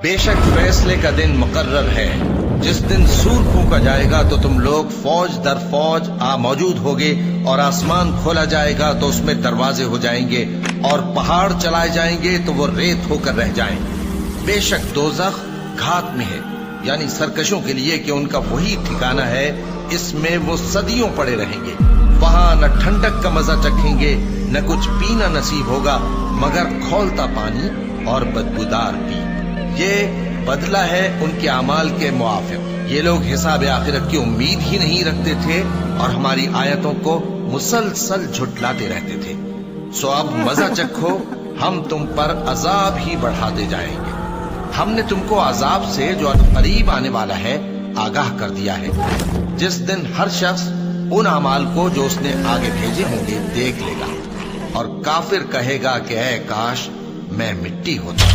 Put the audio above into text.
बेशक फैसले का दिन मुकर्रर है। जिस दिन सूर फूंका जाएगा तो तुम लोग फौज दर फौज मौजूद होगे और आसमान खोला जाएगा तो उसमें दरवाजे हो जाएंगे और पहाड़ चलाए जाएंगे तो वो रेत होकर रह जाएंगे। बेशक दोज़ख घात में है, यानी सरकशों के लिए कि उनका वही ठिकाना है, इसमें वो सदियों पड़े रहेंगे। वहां न ठंडक का मजा चखेंगे न कुछ पीना नसीब होगा मगर खौलता पानी और बदबूदार पी। ये बदला है उनके अमाल के मुआफिक। ये लोग हिसाब आखिरत की उम्मीद ही नहीं रखते थे और हमारी आयतों को मुसलसल झुटलाते रहते थे। सो अब मजा चखो, हम तुम पर अजाब ही बढ़ाते जाएंगे। हमने तुमको अजाब से जो करीब आने वाला है आगाह कर दिया है, जिस दिन हर शख्स उन अमाल को जो उसने आगे भेजे होंगे देख लेगा और काफिर कहेगा कि ऐ काश मैं मिट्टी होता।